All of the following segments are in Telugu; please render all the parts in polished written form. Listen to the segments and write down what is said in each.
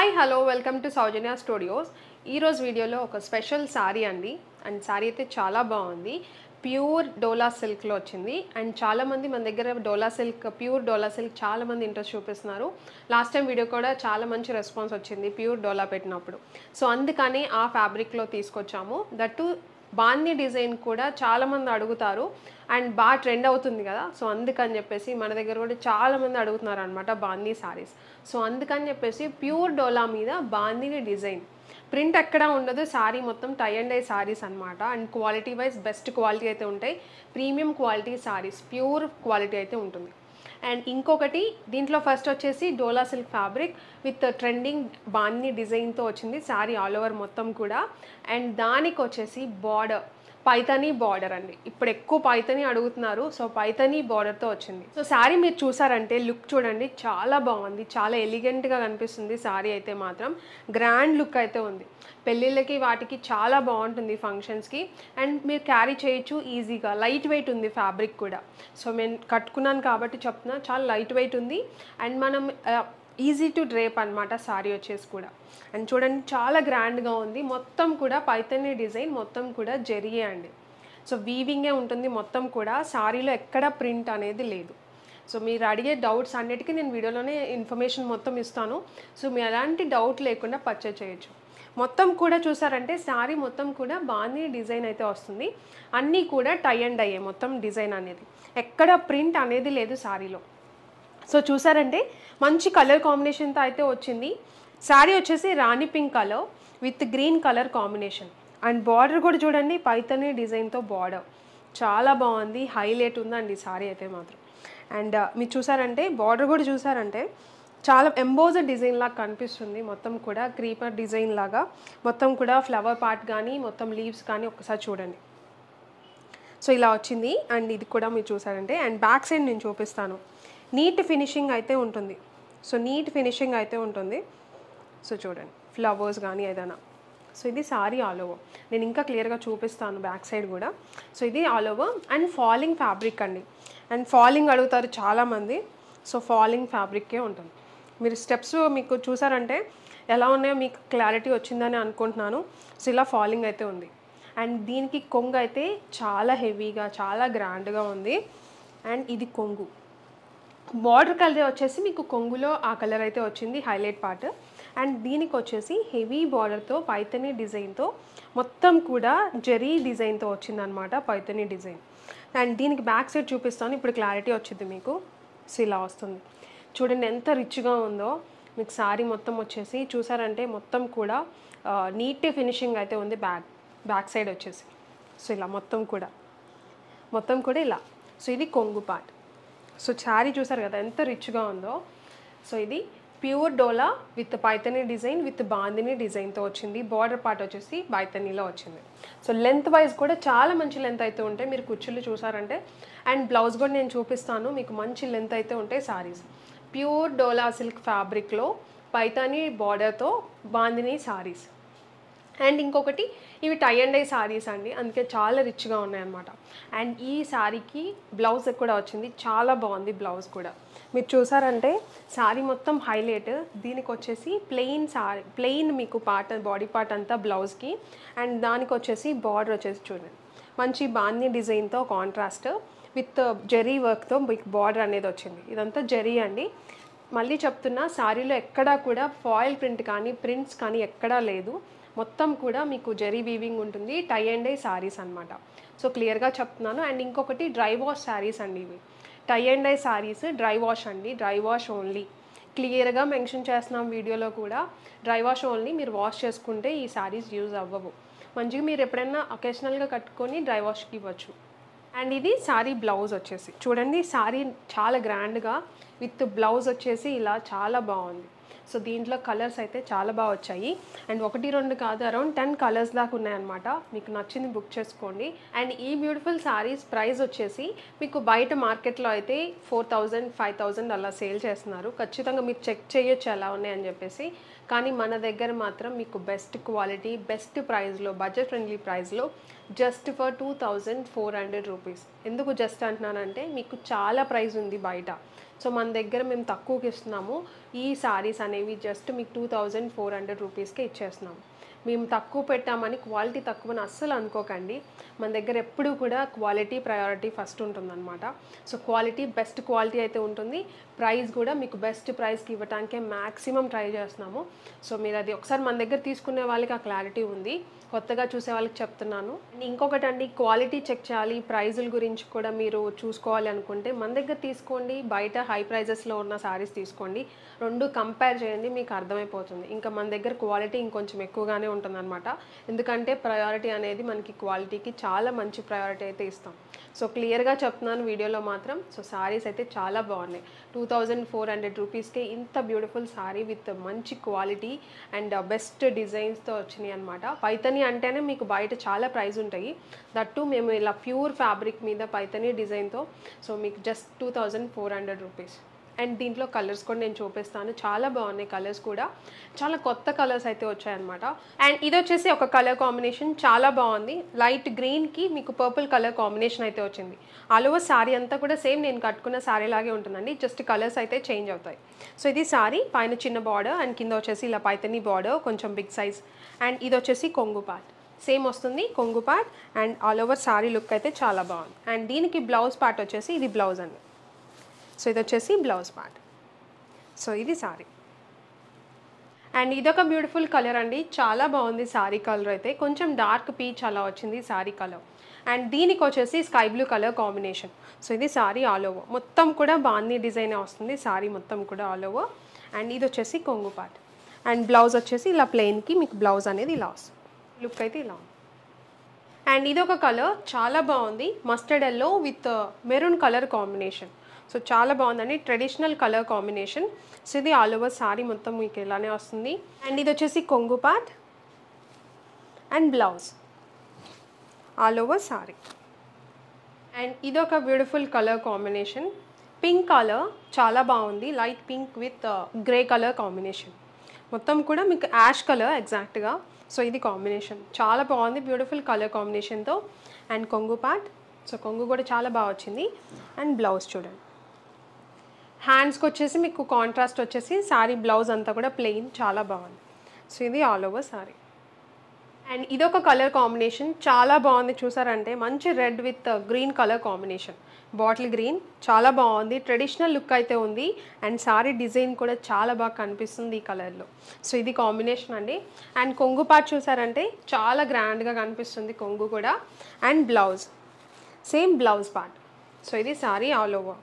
Hi hello welcome to Soujanya studios. ఈరోజు వీడియోలో ఒక స్పెషల్ శారీ అండి. అండ్ శారీ అయితే చాలా బాగుంది. ప్యూర్ డోలా సిల్క్లో వచ్చింది. అండ్ చాలామంది మన దగ్గర ప్యూర్ డోలా సిల్క్ చాలామంది ఇంట్రెస్ట్ చూపిస్తున్నారు. లాస్ట్ టైం వీడియో కూడా చాలా మంచి రెస్పాన్స్ వచ్చింది ప్యూర్ డోలా పెట్టినప్పుడు. సో అందుకని ఆ ఫ్యాబ్రిక్లో తీసుకొచ్చాము. దట్టు బాందీ డిజైన్ కూడా చాలామంది అడుగుతారు అండ్ బాగా ట్రెండ్ అవుతుంది కదా. సో అందుకని చెప్పేసి మన దగ్గర కూడా చాలామంది అడుగుతున్నారు అనమాట బాందీ శారీస్. సో అందుకని చెప్పేసి ప్యూర్ డోలా మీద బాందీ డిజైన్ ప్రింట్ ఎక్కడా ఉండదు. శారీ మొత్తం టై అండ్ డై శారీస్ అనమాట. And quality wise best quality అయితే ఉంటాయి. Premium quality saris, pure quality అయితే ఉంటుంది. అండ్ ఇంకొకటి దీంట్లో ఫస్ట్ వచ్చేసి డోలా సిల్క్ ఫ్యాబ్రిక్ విత్ ట్రెండింగ్ బాందీ డిజైన్తో వచ్చింది శారీ ఆల్ ఓవర్ మొత్తం కూడా. అండ్ దానికి వచ్చేసి బార్డర్ పైతనీ బార్డర్ అండి. ఇప్పుడు ఎక్కువ పైతనీ అడుగుతున్నారు. సో పైతనీ బార్డర్తో వచ్చింది. సో శారీ మీరు చూసారంటే లుక్ చూడండి, చాలా బాగుంది, చాలా ఎలిగెంట్గా కనిపిస్తుంది. శారీ అయితే మాత్రం గ్రాండ్ లుక్ అయితే ఉంది. పెళ్ళిళ్ళకి వాటికి చాలా బాగుంటుంది, ఫంక్షన్స్కి. అండ్ మీరు క్యారీ చేయొచ్చు ఈజీగా. లైట్ వెయిట్ ఉంది ఫ్యాబ్రిక్ కూడా. సో నేను కట్టుకున్నాను కాబట్టి చెప్తున్నా, చాలా లైట్ వెయిట్ ఉంది. అండ్ మనం ఈజీ టు డ్రేప్ అనమాట శారీ వచ్చేసి కూడా. అండ్ చూడండి చాలా గ్రాండ్గా ఉంది. మొత్తం కూడా పైతనీ డిజైన్, మొత్తం కూడా జరీయే అండి. సో వీవింగే ఉంటుంది మొత్తం కూడా. శారీలో ఎక్కడ ప్రింట్ అనేది లేదు. సో మీరు అడిగే డౌట్స్ అన్నిటికీ నేను వీడియోలోనే ఇన్ఫర్మేషన్ మొత్తం ఇస్తాను. సో మీరు ఎలాంటి డౌట్ లేకుండా పర్చేజ్ చేయొచ్చు. మొత్తం కూడా చూసారంటే శారీ మొత్తం కూడా బాందీ డిజైన్ అయితే వస్తుంది. అన్నీ కూడా టై అండ్ డై మొత్తం డిజైన్ అనేది, ఎక్కడ ప్రింట్ అనేది లేదు శారీలో. సో చూసారంటే మంచి కలర్ కాంబినేషన్తో అయితే వచ్చింది. శారీ వచ్చేసి rani pink colour with green colour combination. And border కూడా చూడండి పైతనీ డిజైన్తో బార్డర్ చాలా బాగుంది, హైలైట్ ఉందండి శారీ అయితే మాత్రం. అండ్ మీరు చూసారంటే బార్డర్ కూడా చూసారంటే చాలా ఎంబోజర్ డిజైన్ లాగా కనిపిస్తుంది. మొత్తం కూడా క్రీపర్ డిజైన్ లాగా మొత్తం కూడా ఫ్లవర్ పార్ట్ కానీ మొత్తం లీవ్స్ కానీ ఒకసారి చూడండి. సో ఇలా వచ్చింది. అండ్ ఇది కూడా మీరు చూసారంటే అండ్ బ్యాక్ సైడ్ నేను చూపిస్తాను. నీట్ ఫినిషింగ్ అయితే ఉంటుంది. సో నీట్ ఫినిషింగ్ అయితే ఉంటుంది. సో చూడండి ఫ్లవర్స్ కానీ ఏదైనా. సో ఇది సారీ ఆల్ ఓవర్. నేను ఇంకా క్లియర్గా చూపిస్తాను బ్యాక్ సైడ్ కూడా. సో ఇది all over and falling fabric అండి. అండ్ ఫాలింగ్ అడుగుతారు చాలామంది. సో ఫాలింగ్ ఫ్యాబ్రిక్కే ఉంటుంది. మీరు స్టెప్స్ మీకు చూసారంటే ఎలా ఉన్నాయో మీకు క్లారిటీ వచ్చిందని అనుకుంటున్నాను. సో ఇలా ఫాలింగ్ అయితే ఉంది. అండ్ దీనికి కొంగు అయితే చాలా హెవీగా చాలా గ్రాండ్గా ఉంది. అండ్ ఇది కొంగు బార్డర్ కలర్ వచ్చేసి మీకు కొంగులో ఆ కలర్ అయితే వచ్చింది, హైలైట్ పార్ట్. అండ్ దీనికి వచ్చేసి హెవీ బార్డర్తో పైతనీ డిజైన్తో మొత్తం కూడా జరీ డిజైన్తో వచ్చిందనమాట, పైతనీ డిజైన్. అండ్ దీనికి బ్యాక్ సైడ్ చూపిస్తాను, ఇప్పుడు క్లారిటీ వచ్చింది మీకు. సో ఇలా వస్తుంది చూడండి ఎంత రిచ్గా ఉందో మీకు. శారీ మొత్తం వచ్చేసి చూసారంటే మొత్తం కూడా నీట్ ఫినిషింగ్ అయితే ఉంది బ్యాక్ సైడ్ వచ్చేసి. సో ఇలా మొత్తం కూడా ఇలా. సో ఇది కొంగు పార్ట్. సో శారీ చూసారు కదా ఎంత రిచ్గా ఉందో. సో ఇది pure dola with Paithani design with bandhani డిజైన్తో వచ్చింది. బార్డర్ పార్ట్ వచ్చేసి పైతనీలో వచ్చింది. సో లెంత్ వైజ్ కూడా చాలా మంచి లెంత్ అయితే ఉంటాయి. మీరు కుచ్చులు చూసారంటే అండ్ బ్లౌజ్ కూడా నేను చూపిస్తాను, మీకు మంచి లెంత్ అయితే ఉంటాయి శారీస్. ప్యూర్ డోలా సిల్క్ ఫ్యాబ్రిక్లో పైతనీ బార్డర్తో బాందిని శారీస్. అండ్ ఇంకొకటి ఇవి టై అండ్ డై శారీస్ అండి, అందుకే చాలా రిచ్గా ఉన్నాయన్నమాట. అండ్ ఈ శారీకి బ్లౌజ్ కూడా వచ్చింది, చాలా బాగుంది బ్లౌజ్ కూడా. మీరు చూసారంటే శారీ మొత్తం హైలైట్. దీనికి వచ్చేసి ప్లెయిన్ మీకు పార్ట్, బాడీ పార్ట్ అంతా బ్లౌజ్కి. అండ్ దానికి వచ్చేసి బార్డర్ వచ్చేసి చూడండి మంచి బాందీ డిజైన్తో కాంట్రాస్ట్ విత్ జరీ వర్క్తో మీకు బార్డర్ అనేది వచ్చింది. ఇదంతా జరీ అండి. మళ్ళీ చెప్తున్నా శారీలో ఎక్కడా కూడా ఫాయిల్ ప్రింట్ కానీ ప్రింట్స్ కానీ ఎక్కడా లేదు. మొత్తం కూడా మీకు జరీ వీవింగ్ ఉంటుంది. టై అండ్ డై శారీస్ అనమాట. సో క్లియర్గా చెప్తున్నాను. అండ్ ఇంకొకటి డ్రై వాష్ శారీస్ అండి. ఇవి tie and dye saris dry wash అండి, డ్రై వాష్ ఓన్లీ. క్లియర్గా మెన్షన్ చేస్తున్నాం వీడియోలో కూడా, డ్రై వాష్ ఓన్లీ. మీరు వాష్ చేసుకుంటే ఈ శారీస్ యూజ్ అవ్వవు. మంచిగా మీరు ఎప్పుడైనా అకేషనల్గా కట్టుకొని డ్రై వాష్కి ఇవ్వచ్చు. అండ్ ఇది శారీ బ్లౌజ్ వచ్చేసి చూడండి, శారీ చాలా గ్రాండ్గా విత్ బ్లౌజ్ వచ్చేసి ఇలా చాలా బాగుంది. సో దీంట్లో కలర్స్ అయితే చాలా బాగా వచ్చాయి. అండ్ 1-2 కాదు, అరౌండ్ 10 కలర్స్ దాకా ఉన్నాయన్నమాట. మీకు నచ్చింది బుక్ చేసుకోండి. అండ్ ఈ బ్యూటిఫుల్ శారీస్ ప్రైస్ వచ్చేసి మీకు బయట మార్కెట్లో అయితే 4000, 5000 అలా సేల్ చేస్తున్నారు. ఖచ్చితంగా మీరు చెక్ చేయొచ్చు ఎలా ఉన్నాయని చెప్పేసి. కానీ మన దగ్గర మాత్రం మీకు బెస్ట్ క్వాలిటీ, బెస్ట్ ప్రైస్లో, బడ్జెట్ ఫ్రెండ్లీ ప్రైస్లో జస్ట్ ఫర్ 2400 రూపీస్. ఎందుకు జస్ట్ అంటున్నానంటే మీకు చాలా ప్రైస్ ఉంది బయట. సో మన దగ్గర మేము తక్కువకి ఇస్తున్నాము. ఈ సారీస్ అనేవి జస్ట్ మీకు 2400 రూపీస్కే ఇచ్చేస్తున్నాము. మేము తక్కువ పెట్టామని క్వాలిటీ తక్కువని అస్సలు అనుకోకండి. మన దగ్గర ఎప్పుడూ కూడా క్వాలిటీ ప్రయారిటీ ఫస్ట్ ఉంటుందన్నమాట. సో క్వాలిటీ బెస్ట్ క్వాలిటీ అయితే ఉంటుంది. ప్రైస్ కూడా మీకు బెస్ట్ ప్రైస్కి ఇవ్వడానికే మ్యాక్సిమం ట్రై చేస్తున్నాము. సో మీరు అది ఒకసారి మన దగ్గర తీసుకునే వాళ్ళకి ఆ క్లారిటీ ఉంది. కొత్తగా చూసే వాళ్ళకి చెప్తున్నాను. ఇంకొకటి అండి, క్వాలిటీ చెక్ చేయాలి, ప్రైజుల గురించి కూడా మీరు చూసుకోవాలి అనుకుంటే మన దగ్గర తీసుకోండి. బయట హై ప్రైజెస్లో ఉన్న సారీస్ తీసుకోండి. రెండు కంపేర్ చేయండి, మీకు అర్థమైపోతుంది. ఇంకా మన దగ్గర క్వాలిటీ ఇంకొంచెం ఎక్కువగానే ఉంటుందన్నమాట. ఎందుకంటే ప్రయారిటీ అనేది మనకి క్వాలిటీకి చాలా మంచి ప్రయారిటీ అయితే ఇస్తాం. సో క్లియర్గా చెప్తున్నాను వీడియోలో మాత్రం. సో సారీస్ అయితే చాలా బాగున్నాయి. 2400 రూపీస్కే ఇంత బ్యూటిఫుల్ సారీ విత్ మంచి క్వాలిటీ అండ్ బెస్ట్ డిజైన్స్తో వచ్చినాయి అనమాట. పైతని అంటేనే మీకు బయట చాలా ప్రైస్ ఉంటాయి. దట్టు మేము ఇలా ప్యూర్ ఫ్యాబ్రిక్ మీద పైతని డిజైన్తో. సో మీకు జస్ట్ 2400 రూపీస్. అండ్ దీంట్లో కలర్స్ కూడా నేను చూపిస్తాను. చాలా బాగున్నాయి కలర్స్ కూడా. చాలా కొత్త కలర్స్ అయితే వచ్చాయన్నమాట. అండ్ ఇది వచ్చేసి ఒక కలర్ కాంబినేషన్ చాలా బాగుంది. లైట్ గ్రీన్కి మీకు పర్పుల్ కలర్ కాంబినేషన్ అయితే వచ్చింది. ఆల్ ఓవర్ సారీ అంతా కూడా సేమ్ నేను కట్టుకున్న సారీ లాగే ఉంటుందండి. జస్ట్ కలర్స్ అయితే చేంజ్ అవుతాయి. సో ఇది సారీ పైన చిన్న బార్డర్ అండ్ కింద వచ్చేసి ఇలా పైతని బార్డర్ కొంచెం బిగ్ సైజ్. అండ్ ఇది వచ్చేసి కొంగు పార్ట్ సేమ్ వస్తుంది, కొంగు part. And all over sorry look అయితే చాలా బాగుంది. అండ్ దీనికి బ్లౌజ్ పార్ట్ వచ్చేసి ఇది బ్లౌజ్ అండి. సో ఇది వచ్చేసి బ్లౌజ్ పార్ట్. సో ఇది సారీ. అండ్ ఇదొక బ్యూటిఫుల్ కలర్ అండి, చాలా బాగుంది సారీ కలర్ అయితే. కొంచెం డార్క్ పీచ్ అలా వచ్చింది సారీ కలర్. అండ్ దీనికి వచ్చేసి sky blue colour combination. So ఇది సారీ ఆల్ ఓవర్ మొత్తం కూడా బాగుంది డిజైన్ వస్తుంది సారీ మొత్తం కూడా ఆల్ ఓవర్. అండ్ ఇది వచ్చేసి కొంగు పార్ట్. అండ్ బ్లౌజ్ వచ్చేసి ఇలా ప్లెయిన్కి మీకు బ్లౌజ్ అనేది ఇలా వస్తుంది. లుక్ అయితే ఇలా ఉంది. అండ్ ఇదొక కలర్ చాలా బాగుంది, mustard yellow with maroon colour combination. So చాలా బాగుందండి, ట్రెడిషనల్ కలర్ కాంబినేషన్. సో ఇది ఆల్ ఓవర్ సారీ మొత్తం మీకు ఇలానే వస్తుంది. అండ్ ఇది వచ్చేసి కొంగు part and blouse all over sari. And ఇదొక beautiful colour combination, pink colour చాలా బాగుంది. Light pink with grey colour combination. మొత్తం కూడా మీకు యాష్ కలర్ ఎగ్జాక్ట్గా. సో ఇది కాంబినేషన్ చాలా బాగుంది, బ్యూటిఫుల్ కలర్ కాంబినేషన్తో. అండ్ కొంగు పార్ట్. సో కొంగు కూడా చాలా బాగా వచ్చింది. అండ్ బ్లౌజ్ చూడండి, హ్యాండ్స్కి వచ్చేసి మీకు కాంట్రాస్ట్ వచ్చేసి సారీ బ్లౌజ్ అంతా కూడా ప్లెయిన్ చాలా బాగుంది. సో ఇది ఆల్ ఓవర్ సారీ. అండ్ ఇదొక కలర్ కాంబినేషన్ చాలా బాగుంది, చూసారంటే మంచి red with green colour combination, bottle green చాలా బాగుంది. ట్రెడిషనల్ లుక్ అయితే ఉంది. అండ్ సారీ డిజైన్ కూడా చాలా బాగా కనిపిస్తుంది ఈ కలర్లో. సో ఇది కాంబినేషన్ అండి. అండ్ కొంగు పార్ట్ చూసారంటే చాలా గ్రాండ్గా కనిపిస్తుంది కొంగు కూడా. And blouse same blouse part. So ఇది సారీ ఆల్ ఓవర్.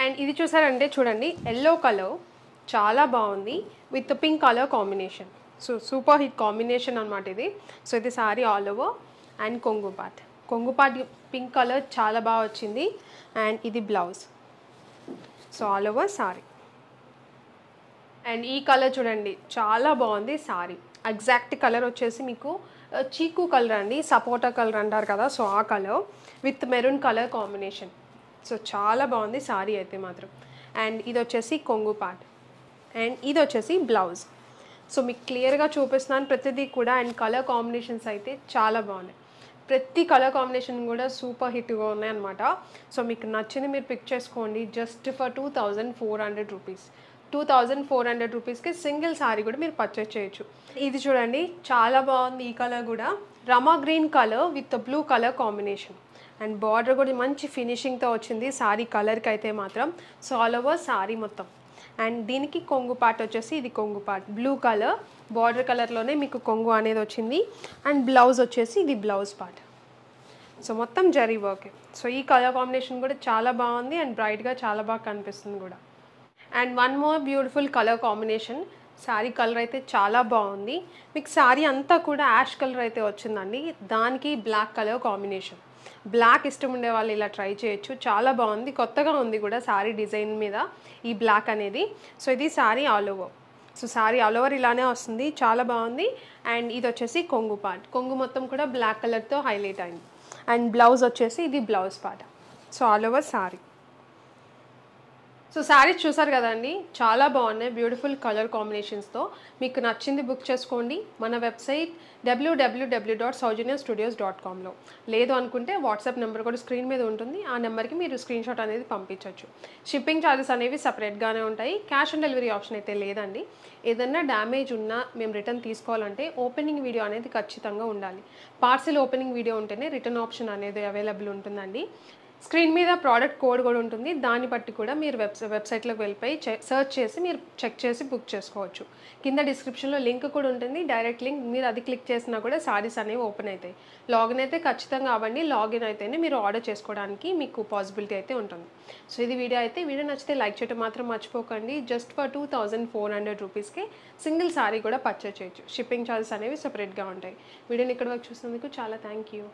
అండ్ ఇది చూసారంటే చూడండి ఎల్లో కలర్ చాలా బాగుంది with pink colour combination. So super hit combination అనమాట ఇది. సో ఇది సారీ ఆల్ ఓవర్. అండ్ కొంగు పార్ట్ పింక్ కలర్ చాలా బాగా వచ్చింది. అండ్ ఇది blouse. So all over sari. And ఈ కలర్ చూడండి చాలా బాగుంది సారీ. ఎగ్జాక్ట్ కలర్ వచ్చేసి మీకు చీకు కలర్ అండి, సపోటా కలర్ అంటారు కదా, సో ఆ colour with maroon colour combination. So చాలా బాగుంది సారీ అయితే మాత్రం. అండ్ ఇది వచ్చేసి కొంగు పార్ట్. అండ్ ఇది వచ్చేసి బ్లౌజ్. సో మీకు క్లియర్గా చూపిస్తున్నాను ప్రతిదీ కూడా. అండ్ కలర్ కాంబినేషన్స్ అయితే చాలా బాగున్నాయి. ప్రతి కలర్ కాంబినేషన్ కూడా సూపర్ హిట్గా ఉన్నాయన్నమాట. సో మీకు నచ్చింది మీరు పిక్ చేసుకోండి. Just for 2400 rupees. 2400 రూపీస్కి సింగిల్ సారీ కూడా మీరు పర్చేస్ చేయొచ్చు. ఇది చూడండి చాలా బాగుంది ఈ కలర్ కూడా. Rama green colour with blue colour combination. And border కూడా మంచి ఫినిషింగ్తో వచ్చింది సారీ కలర్కి అయితే మాత్రం. సో ఆల్ ఓవర్ సారీ మొత్తం. అండ్ దీనికి కొంగు పార్ట్ వచ్చేసి ఇది కొంగు పార్ట్ బ్లూ కలర్ బార్డర్ కలర్లోనే మీకు కొంగు అనేది వచ్చింది. అండ్ బ్లౌజ్ వచ్చేసి ఇది బ్లౌజ్ పార్ట్. సో మొత్తం జరీ వర్క్. సో ఈ కలర్ కాంబినేషన్ కూడా చాలా బాగుంది అండ్ బ్రైట్గా చాలా బాగా కనిపిస్తుంది కూడా. And one more beautiful colour combination. Sari colour అయితే చాలా బాగుంది. మీకు శారీ అంతా కూడా యాష్ కలర్ అయితే వచ్చిందండి, దానికి బ్లాక్ కలర్ కాంబినేషన్. బ్లాక్ ఇష్టం ఉండే వాళ్ళు ఇలా ట్రై చేయొచ్చు, చాలా బాగుంది, కొత్తగా ఉంది కూడా శారీ డిజైన్ మీద ఈ బ్లాక్ అనేది. సో ఇది sari all over. So sari all over ఇలానే వస్తుంది, చాలా బాగుంది. అండ్ ఇది వచ్చేసి కొంగు పార్ట్. కొంగు మొత్తం కూడా బ్లాక్ కలర్తో హైలైట్ అయింది. అండ్ బ్లౌజ్ వచ్చేసి ఇది blouse part. So all over sari. So saris చూసారు కదండి, చాలా బాగున్నాయి, బ్యూటిఫుల్ కలర్ కాంబినేషన్స్తో. మీకు నచ్చింది బుక్ చేసుకోండి మన వెబ్సైట్ www.saujanya-studios.comలో. లేదు అనుకుంటే వాట్సాప్ నెంబర్ కూడా స్క్రీన్ మీద ఉంటుంది, ఆ నెంబర్కి మీరు స్క్రీన్ షాట్ అనేది పంపించవచ్చు. షిప్పింగ్ ఛార్జెస్ అనేవి సపరేట్గానే ఉంటాయి, క్యాష్ ఆన్ డెలివరీ ఆప్షన్ అయితే లేదండి. ఏదన్నా డ్యామేజ్ ఉన్నా మేము రిటర్న్ తీసుకోవాలంటే ఓపెనింగ్ వీడియో అనేది ఖచ్చితంగా ఉండాలి. పార్సిల్ ఓపెనింగ్ వీడియో ఉంటేనే రిటర్న్ ఆప్షన్ అనేది అవైలబుల్ ఉంటుందండి. స్క్రీన్ మీద ప్రోడక్ట్ కోడ్ కూడా ఉంటుంది, దాన్ని బట్టి కూడా మీరు వెబ్సైట్లోకి వెళ్ళిపోయి సెర్చ్ చేసి మీరు చెక్ చేసి బుక్ చేసుకోవచ్చు. కింద డిస్క్రిప్షన్లో లింక్ కూడా ఉంటుంది, డైరెక్ట్ లింక్, మీరు అది క్లిక్ చేసినా కూడా సారీస్ అనేవి ఓపెన్ అవుతాయి. లాగిన్ అయితే ఖచ్చితంగా అవ్వండి, లాగిన్ అయితేనే మీరు ఆర్డర్ చేసుకోవడానికి మీకు పాసిబిలిటీ అయితే ఉంటుంది. సో ఇది వీడియో నచ్చితే లైక్ చేయడం మాత్రం మర్చిపోకండి. జస్ట్ ఫర్ 2400 రూపీస్కి సింగిల్ సారీ కూడా పర్చేజ్ చేయొచ్చు. షిప్పింగ్ ఛార్జెస్ అనేవి సపరేట్గా ఉంటాయి. వీడియోని ఇక్కడ వరకు చూసినందుకు చాలా థ్యాంక్ యూ.